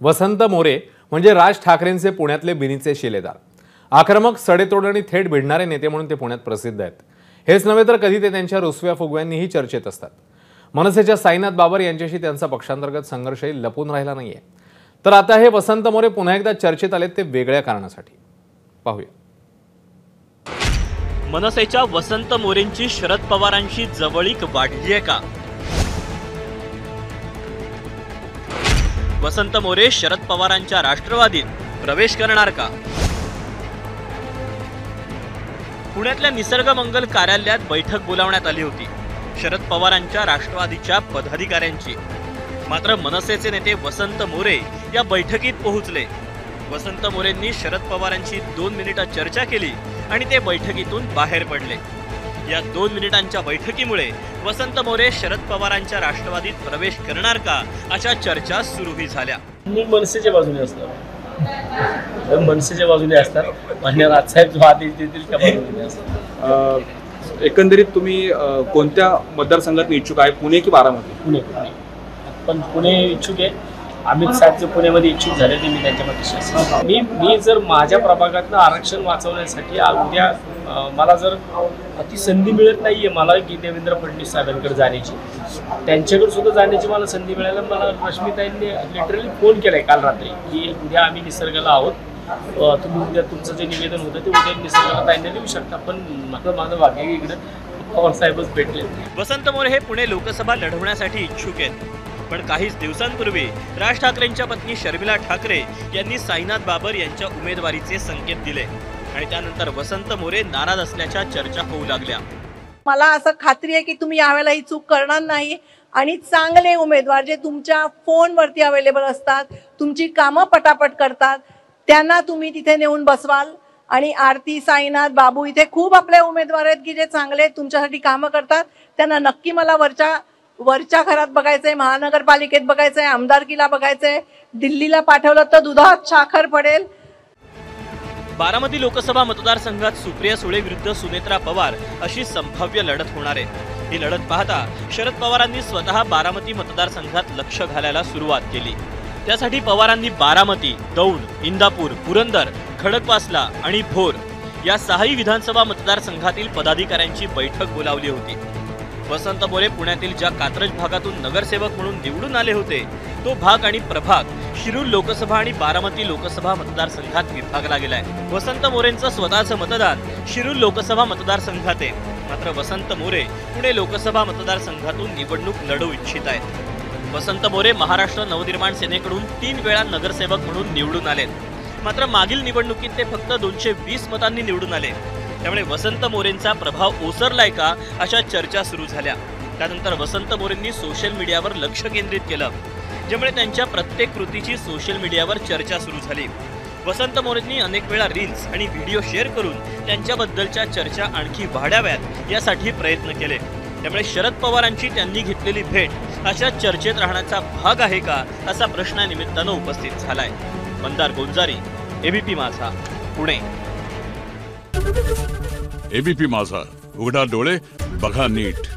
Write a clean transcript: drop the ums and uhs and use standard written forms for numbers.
वसंत मोरे म्हणजे राज ठाकरेंचे पुण्यातले बिनीचे शिलेदार। आक्रमक, सडेतोड आणि थेट भिडणारे नेते म्हणून ते पुण्यात प्रसिद्ध आहेत। हेच नव्हे तर कधी ते त्यांच्या रुसव्या फुगव्यांनीही चर्चेत असतात। मनसेच्या साईनाथ बाबर यांच्याशी त्यांचा पक्षांतर्गत संघर्षही लपून राहिला नाहीये। तर आता हे वसंत मोरे पुन्हा एकदा चर्चेत आलेत, ते वेगळ्या कारणासाठी। पाहूया। मनसेच्या वसंत मोरेंची शरद पवारांशी जवळीक वाढली आहे का? वसंत मोरे शरद पवारांच्या राष्ट्रवादीत प्रवेश करणार का? पुण्यातल्या निसर्ग मंगल कार्यालयात बैठक बोलावण्यात आली होती शरद पवारांच्या राष्ट्रवादीच्या पदाधिकाऱ्यांची। मात्र मनसेचे नेते वसंत मोरे या बैठकीत पोहोचले। वसंत मोरेंनी शरद पवारांशी 2 मिनिटं चर्चा केली आणि ते बैठकीतून बाहेर पडले। या 2 मिनिटांच्या बैठकीमुळे वसंत मोरे शरद पवारांच्या राष्ट्रवादीत प्रवेश करणार का अशा चर्चा सुरूही झाल्या। मी मनसेच्या बाजूने असणार, मनसेच्या बाजूने असणार, मान्य राजसाहेब जो आदेश देतील त्या बाजूने असणार। एकंदरीत तुम्ही कोणत्या मतदारसंघात इच्छुक आहे, पुणे की बारामती? पुणे पण पुणे इच्छुक आहे। अमित साहेब जे पुण्यामध्ये इच्छुक झाले ते मी त्यांच्यामध्ये मी जर माझ्या प्रभागातनं आरक्षण वाचवण्यासाठी उद्या मला जर ती संधी मिळत नाहीये मला की देवेंद्र फडणवीस साहेबांकडे जाण्याची, त्यांच्याकडे सुद्धा जाण्याची मला संधी मिळायला मला रश्मीताईंनी लिटरली फोन केलाय काल रात्री की उद्या आम्ही निसर्गाला आहोत, तुम्ही उद्या तुमचं जे निवेदन होतं ते उद्या निसर्गाला ताईंना देऊ शकता। पण माझं भाग्य इकडे पवार साहेबच भेटले। वसंत मोरे हे पुणे लोकसभा लढवण्यासाठी इच्छुक आहेत। पण काहीच दिवसांपूर्वी राज ठाकरेंच्या पत्नी शर्मिला ठाकरे यांनी साईनाथ बाबर यांच्या उमेदवारीचे संकेत दिले आणि त्यानंतर वसंत मोरे नाराज असल्याच्या चर्चा होऊ लागल्या। मला असं खात्री आहे की तुम्ही यावेळेला ही चूक करणार नाही आणि चांगले उमेदवार जे तुमच्या फोनवरती अवेलेबल असतात, तुमची कामं पटापट करतात, त्यांना तुम्ही तिथे नेऊन बसवाल। आणि आरती, साईनाथ, बाबू इथे खूप आपले उमेदवार आहेत की जे चांगले तुमच्यासाठी कामं करतात। त्यांना नक्की मला वरच्या घरात बघायचंय, महानगरपालिकेत बघायचंय, आमदारकीला बघायचंय, दिल्लीला पाठवलं तर दुधात साखर पडेल। बारामती लोकसभा मतदारसंघात सुप्रिया सुळे विरुद्ध सुनेत्रा पवार अशी संभाव्य लढत होणार आहे। ही लढत पाहता शरद पवारांनी स्वतः बारामती मतदारसंघात लक्ष घालायला सुरुवात केली। त्यासाठी पवारांनी बारामती, दौंड, इंदापूर, पुरंदर, खडकवासला आणि भोर या 6 विधानसभा मतदारसंघातील पदाधिकाऱ्यांची बैठक बोलावली होती। वसंत मोरे पुण्यातील ज्या कात्रज भागातून नगरसेवक म्हणून निवडून आले होते तो भाग आणि प्रभाग शिरूर लोकसभा आणि बारामती लोकसभा मतदारसंघात विभागला गेलाय। वसंत मोरेंचं स्वतःचं मतदान शिरूर लोकसभा मतदारसंघात आहे। मात्र वसंत मोरे पुणे लोकसभा मतदारसंघातून निवडणूक लढवू इच्छित आहेत। वसंत मोरे महाराष्ट्र नवनिर्माण सेनेकडून 3 वेळा नगरसेवक म्हणून निवडून आलेत। मात्र मागील निवडणुकीत ते फक्त 220 मतांनी निवडून आले। त्यामुळे वसंत मोरेंचा प्रभाव ओसरलाय का अशा चर्चा सुरू झाल्या। त्यानंतर वसंत मोरेंनी सोशल मीडियावर लक्ष केंद्रित केलं, ज्यामुळे त्यांच्या प्रत्येक कृतीची सोशल मीडियावर चर्चा सुरू झाली। वसंत मोरेंनी अनेक वेळा रील्स आणि व्हिडिओ शेअर करून त्यांच्याबद्दलच्या चर्चा आणखी वाढाव्यात यासाठी प्रयत्न केले। त्यामुळे शरद पवारांची त्यांनी घेतलेली भेट अशा चर्चेत राहण्याचा भाग आहे का असा प्रश्न या निमित्तानं उपस्थित झालाय। मंदार गोंजारी, एबीपी माझा, पुणे। एबीपी माझा, उघडा डोळे बघा नीट।